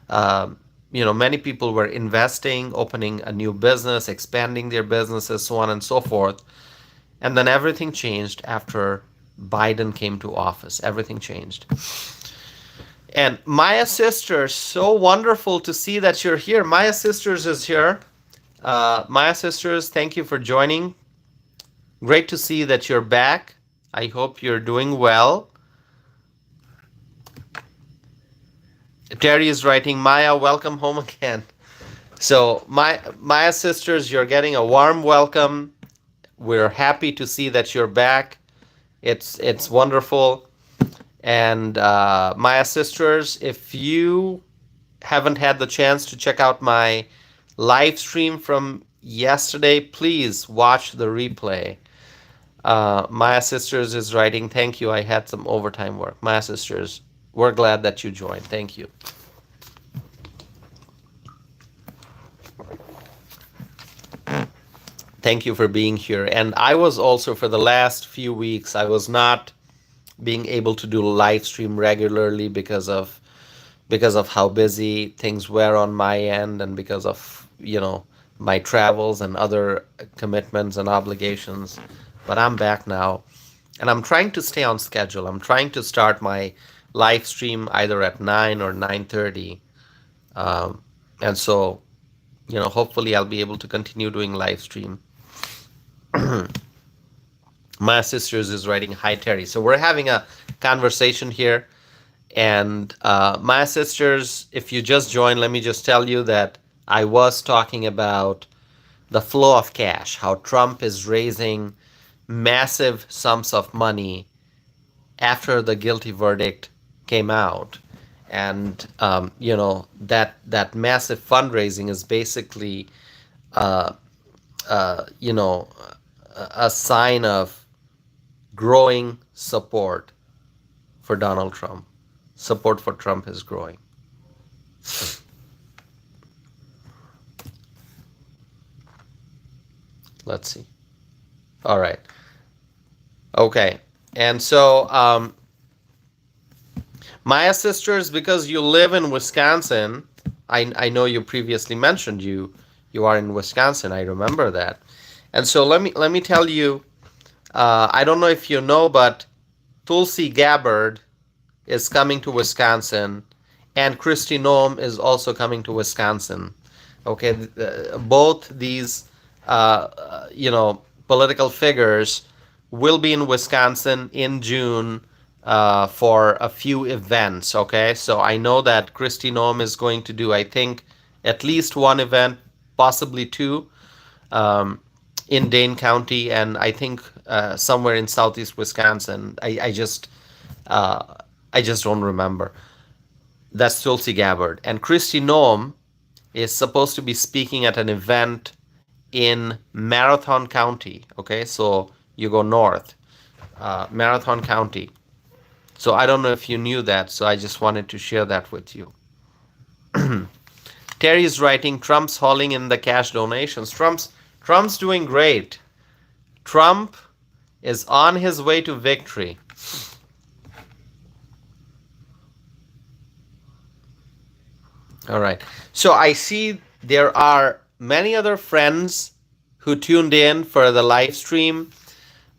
Many people were investing, opening a new business, expanding their businesses, so on and so forth. And then everything changed after Biden came to office. Everything changed. And Maya Sisters, so wonderful to see that you're here. Maya Sisters is here. Maya Sisters, thank you for joining. Great to see that you're back. I hope you're doing well. Terry is writing, Maya, welcome home again. So, Maya Sisters, you're getting a warm welcome. We're happy to see that you're back. It's wonderful. And Maya Sisters, if you haven't had the chance to check out my live stream from yesterday, please watch the replay. Maya Sisters is writing, thank you, I had some overtime work. Maya Sisters, we're glad that you joined. Thank you. Thank you for being here. And I was also, for the last few weeks, I was not being able to do live stream regularly because of how busy things were on my end, and because of my travels and other commitments and obligations. But I'm back now, and I'm trying to stay on schedule. I'm trying to start my live stream either at 9 or 9:30, and so hopefully I'll be able to continue doing live stream. My sisters is writing, hi Terry. So we're having a conversation here. And my sisters, if you just joined, let me just tell you that I was talking about the flow of cash, how Trump is raising massive sums of money after the guilty verdict came out. And that massive fundraising is basically uh, a sign of growing support for Donald Trump. Support for Trump is growing. Let's see. All right. Okay. And so, Maya Sisters, because you live in Wisconsin, I know you previously mentioned you are in Wisconsin. I remember that. And so let me tell you, I don't know if you know, but Tulsi Gabbard is coming to Wisconsin, and Kristi Noem is also coming to Wisconsin. Okay, both these, political figures will be in Wisconsin in June for a few events. Okay, so I know that Kristi Noem is going to do, I think, at least one event, possibly two, um, in Dane County, and I think somewhere in southeast Wisconsin. Uh, I just don't remember. That's Tulsi Gabbard, and Kristi Noem is supposed to be speaking at an event in Marathon County. Okay, so you go north, Marathon County. So I don't know if you knew that, so I just wanted to share that with you. Terry is writing, Trump's hauling in the cash donations. Trump's doing great. Trump is on his way to victory. All right. So I see there are many other friends who tuned in for the live stream,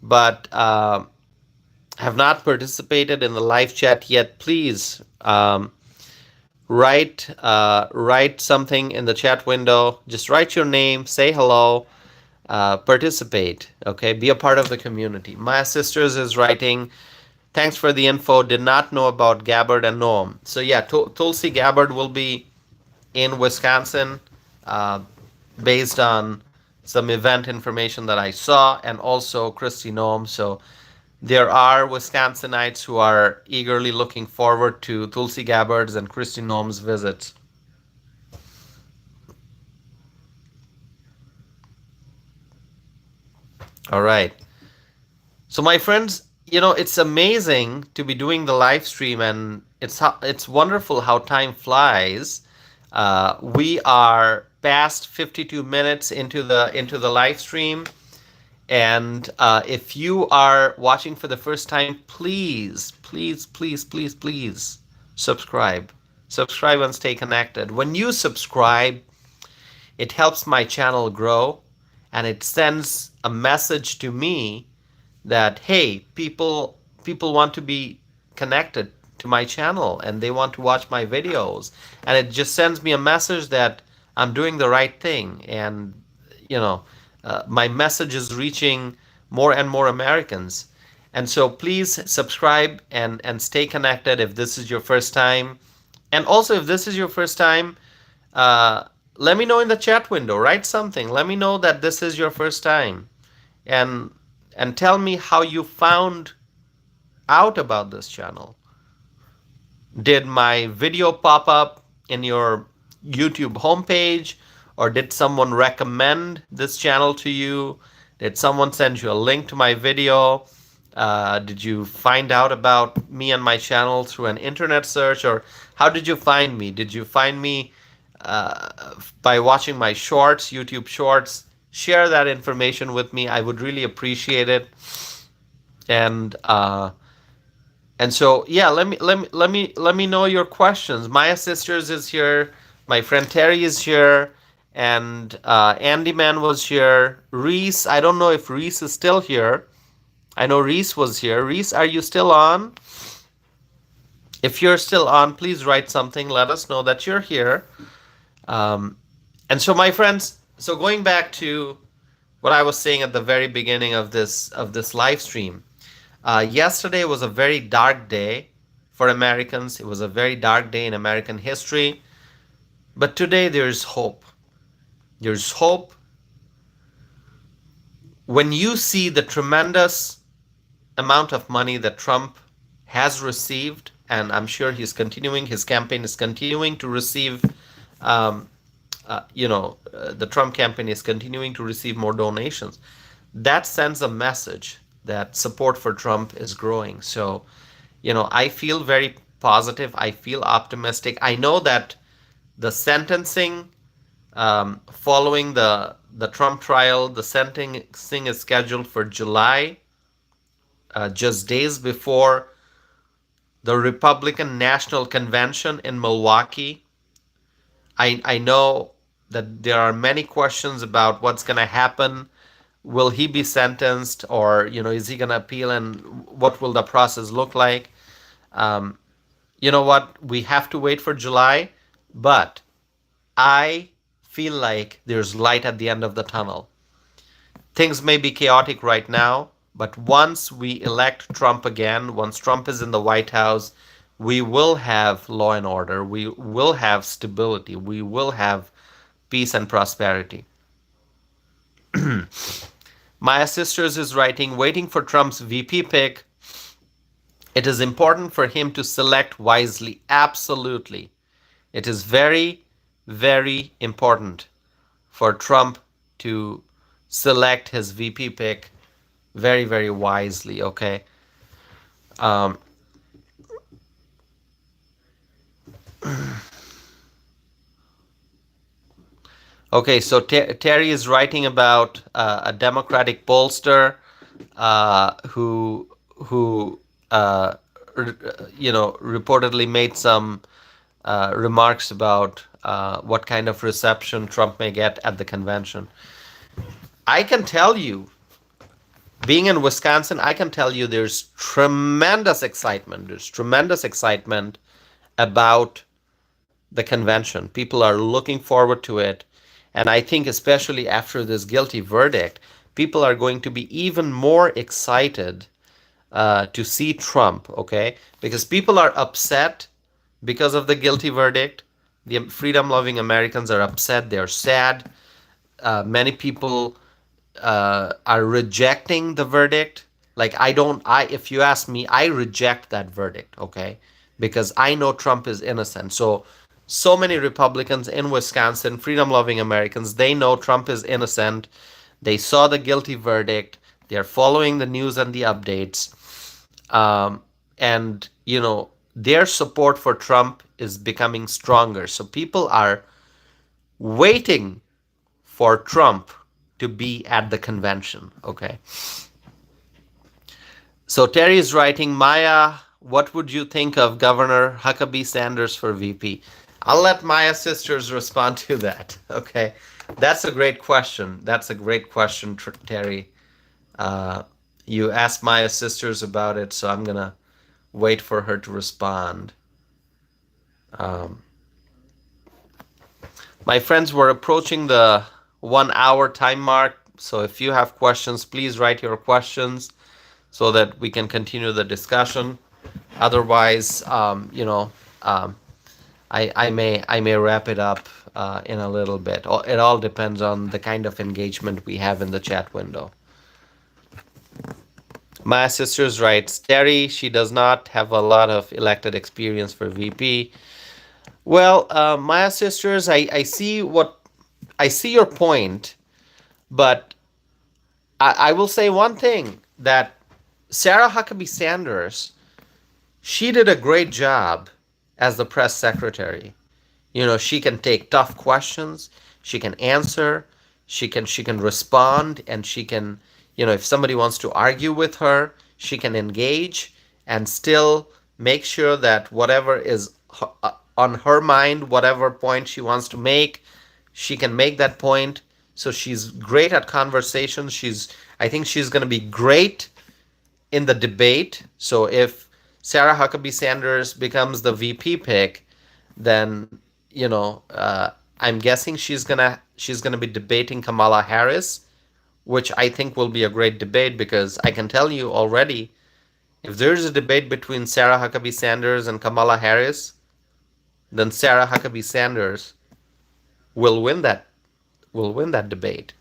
but have not participated in the live chat yet. Please write something in the chat window. Just write your name, say hello, participate. Okay, be a part of the community. Maya Sisters is writing, thanks for the info. Did not know about Gabbard and Noam. So yeah, Tulsi Gabbard will be in Wisconsin, uh, based on some event information that I saw, and also Kristi Noem. So there are Wisconsinites who are eagerly looking forward to Tulsi Gabbard's and Kristi Noem's visits. All right. So my friends, it's amazing to be doing the live stream, and it's wonderful how time flies. We are past 52 minutes into the live stream, and if you are watching for the first time, please, please, please, please, please subscribe. Subscribe and stay connected. When you subscribe, it helps my channel grow, and it sends a message to me that, hey, people want to be connected to my channel and they want to watch my videos, and it just sends me a message that I'm doing the right thing, and you know my message is reaching more and more Americans. And so please subscribe and stay connected if this is your first time. And also, if this is your first time, uh, let me know in the chat window. Write something. Let me know that this is your first time, and tell me how you found out about this channel. Did my video pop up in your YouTube homepage, or did someone recommend this channel to you? Did someone send you a link to my video? Did you find out about me and my channel through an internet search, or how did you find me? Did you find me by watching my shorts, YouTube shorts? Share that information with me. I would really appreciate it. And so yeah, let me know your questions. Maya Sisters is here. My friend Terry is here, and Andy Man was here. Reese, I don't know if Reese is still here. I know Reese was here. Reese, are you still on? If you're still on, please write something. Let us know that you're here. And so, my friends, so going back to what I was saying at the very beginning of this live stream, yesterday was a very dark day for Americans. It was a very dark day in American history. But today there's hope. There's hope when you see the tremendous amount of money that Trump has received, and I'm sure his campaign is continuing to receive, the Trump campaign is continuing to receive more donations. That sends a message that support for Trump is growing. So, I feel very positive. I feel optimistic. I know that the sentencing, following the Trump trial, the sentencing is scheduled for July, just days before the Republican National Convention in Milwaukee. I know that there are many questions about what's going to happen. Will he be sentenced, or is he going to appeal, and what will the process look like? You know what? We have to wait for July, but I feel like there's light at the end of the tunnel. Things may be chaotic right now, but once we elect Trump again, once Trump is in the White House, we will have law and order, we will have stability, we will have peace and prosperity. Maya Sisters is writing, waiting for Trump's VP pick. It is important for him to select wisely. Absolutely. It is very, very important for Trump to select his VP pick very, very wisely, okay? Um, okay, so Terry is writing about a Democratic pollster who uh, reportedly made some remarks about what kind of reception Trump may get at the convention. I can tell you, being in Wisconsin, I can tell you there's tremendous excitement. There's tremendous excitement about the convention. People are looking forward to it. And I think, especially after this guilty verdict, people are going to be even more excited to see Trump, okay? Because people are upset because of the guilty verdict. The freedom loving Americans are upset, they're sad. Many people are rejecting the verdict. Like, if you ask me, I reject that verdict, okay? Because I know Trump is innocent. So many Republicans in Wisconsin, freedom loving Americans, they know Trump is innocent. They saw the guilty verdict. They're following the news and the updates. And, their support for Trump is becoming stronger. So people are waiting for Trump to be at the convention, okay? So Terry is writing, Maya, what would you think of Governor Huckabee Sanders for VP? I'll let Maya Sisters respond to that, okay? That's a great question. That's a great question, Terry. You asked Maya Sisters about it, so I'm going to wait for her to respond. My friends, we're approaching the 1 hour time mark. So if you have questions, please write your questions so that we can continue the discussion. Otherwise, I may wrap it up in a little bit. It all depends on the kind of engagement we have in the chat window. My sister's writes, Terry, she does not have a lot of elected experience for VP. Well, my sisters, I see your point, but I will say one thing, that Sarah Huckabee Sanders, she did a great job as the press secretary. She can take tough questions, she can answer, she can respond, and she can, if somebody wants to argue with her, she can engage and still make sure that whatever is on her mind, whatever point she wants to make, she can make that point. So she's great at conversation. I think she's going to be great in the debate. So if Sarah Huckabee Sanders becomes the VP pick, then I'm guessing she's gonna be debating Kamala Harris, which I think will be a great debate, because I can tell you already, if there's a debate between Sarah Huckabee Sanders and Kamala Harris, then Sarah Huckabee Sanders will win that debate.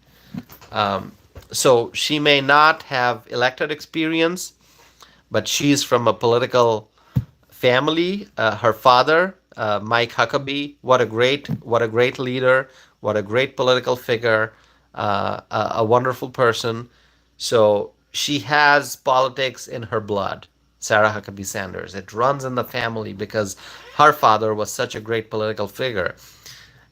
So she may not have elected experience, but she's from a political family. Her father, Mike Huckabee, what a great leader, what a great political figure, a wonderful person. So she has politics in her blood, Sarah Huckabee Sanders. It runs in the family because her father was such a great political figure.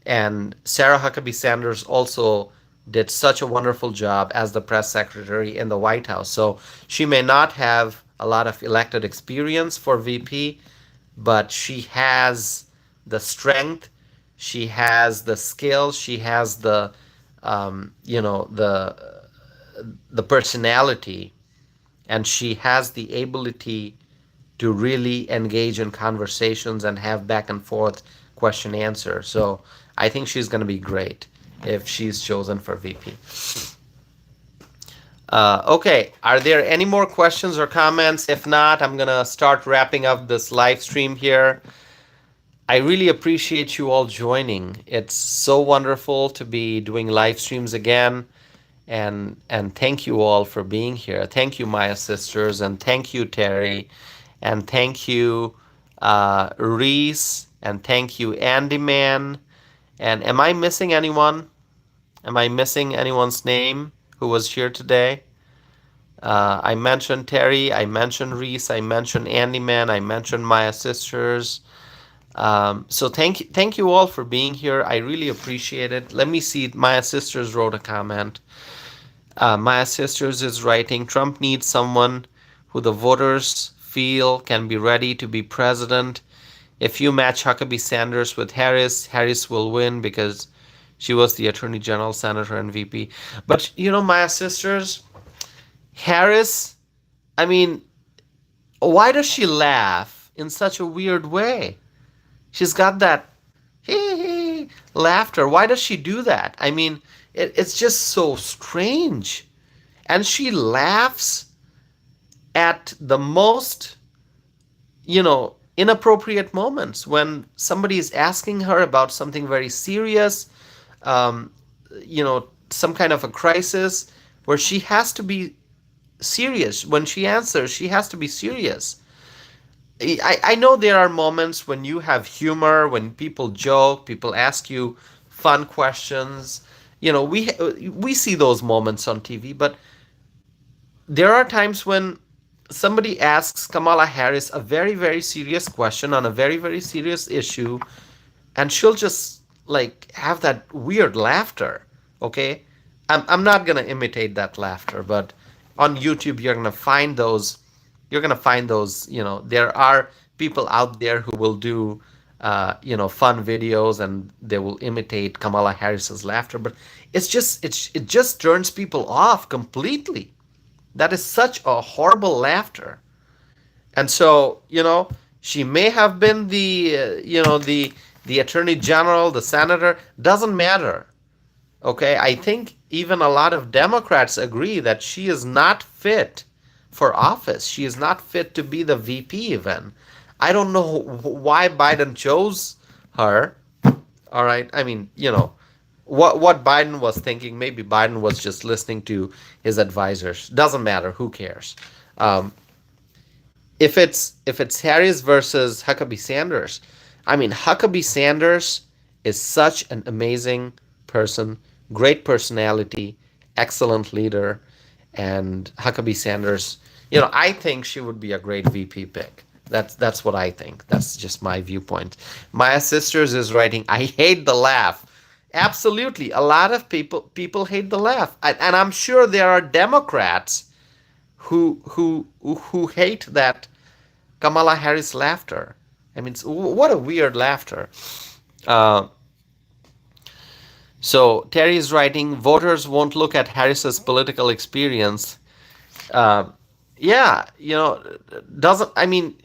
And Sarah Huckabee Sanders also did such a wonderful job as the press secretary in the White House. So she may not have a lot of elected experience for VP, but she has the strength, she has the skills, she has the personality, and she has the ability to really engage in conversations and have back and forth question answer. So I think she's going to be great. if she's chosen for VP. Okay, are there any more questions or comments? If not, I'm gonna start wrapping up this live stream here. I really appreciate you all joining. It's so wonderful to be doing live streams again. And thank you all for being here. Thank you, Maya sisters, and thank you, Terry, and thank you, Reese, and thank you, Andy Man. And am I missing anyone? Am I missing anyone's name who was here today? I mentioned Terry, I mentioned Reese, I mentioned Andy Man, I mentioned Maya sisters. So thank you all for being here. I really appreciate it. Let me see. Maya sisters wrote a comment. Maya sisters is writing, Trump needs someone who the voters feel can be ready to be president. If you match Huckabee Sanders with Harris, Harris will win because she was the attorney general, senator, and VP. But Maya sisters, Harris, I mean, why does she laugh in such a weird way? She's got that hee hee laughter. Why does she do that? I mean, it's just so strange. And she laughs at the most, inappropriate moments when somebody is asking her about something very serious, um, some kind of a crisis where she has to be serious. When she answers, she has to be serious. I know there are moments when you have humor, when people joke, people ask you fun questions. We see those moments on TV, but there are times when somebody asks Kamala Harris a very, very serious question on a very, very serious issue, and she'll just like have that weird laughter. Okay, I'm not gonna imitate that laughter, but on YouTube you're gonna find those. There are people out there who will do fun videos and they will imitate Kamala Harris's laughter, but it just turns people off completely. That is such a horrible laughter. And so, she may have been the attorney general, the senator, doesn't matter. Okay, I think even a lot of Democrats agree that she is not fit for office. She is not fit to be the VP even. I don't know why Biden chose her. All right, I mean, what Biden was thinking. Maybe Biden was just listening to his advisors. Doesn't matter. Who cares? Um, if it's Harris versus Huckabee Sanders, I mean Huckabee Sanders is such an amazing person, great personality, excellent leader, and Huckabee Sanders, I think she would be a great VP pick. That's what I think. That's just my viewpoint. Maya Sisters is writing, I hate the laugh. Absolutely, a lot of people hate the laugh, and I'm sure there are Democrats who hate that Kamala Harris laughter. I mean, what a weird laughter. Uh, so Terry is writing, voters won't look at Harris's political experience. Uh, yeah, doesn't I mean,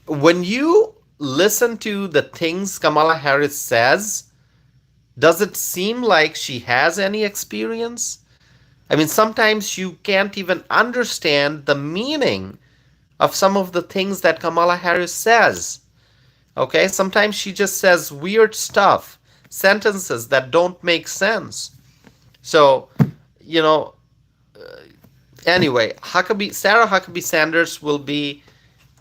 when you listen to the things Kamala Harris says, does it seem like she has any experience? I mean, sometimes you can't even understand the meaning of some of the things that Kamala Harris says. Okay, sometimes she just says weird stuff, sentences that don't make sense. So, you know, anyway, Sarah Huckabee Sanders will be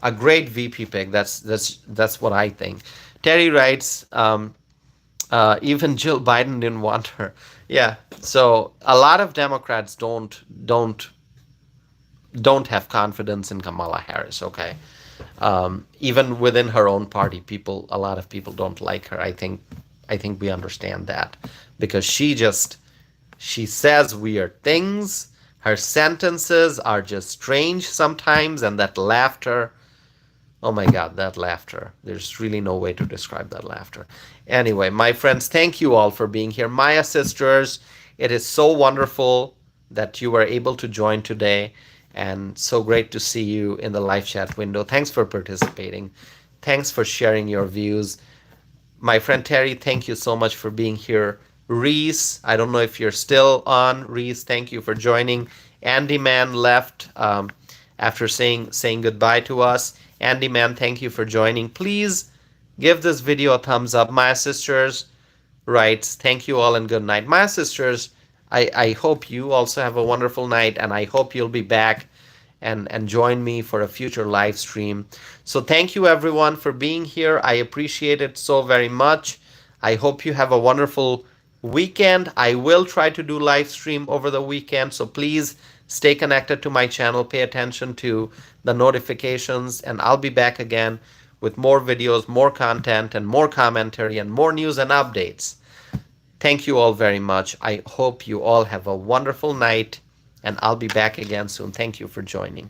a great VP pick. That's what I think. Terry writes, even Jill Biden didn't want her. Yeah. So a lot of Democrats don't have confidence in Kamala Harris. Okay. Even within her own party, a lot of people don't like her. I think we understand that because she says weird things. Her sentences are just strange sometimes, and that laughter. Oh my God, that laughter. There's really no way to describe that laughter. Anyway, my friends, thank you all for being here. Maya sisters, it is so wonderful that you were able to join today, and so great to see you in the live chat window. Thanks for participating. Thanks for sharing your views. My friend Terry, thank you so much for being here. Reese, I don't know if you're still on. Reese, thank you for joining. Andy Man left after saying goodbye to us. Andy Man, thank you for joining. Please give this video a thumbs up. My sisters writes, thank you all and good night. My sisters, I hope you also have a wonderful night, and I hope you'll be back and join me for a future live stream. So thank you everyone for being here. I appreciate it so very much. I hope you have a wonderful weekend. I will try to do live stream over the weekend, so please stay connected to my channel, pay attention to the notifications, and I'll be back again with more videos, more content, and more commentary, and more news and updates. Thank you all very much. I hope you all have a wonderful night, and I'll be back again soon. Thank you for joining.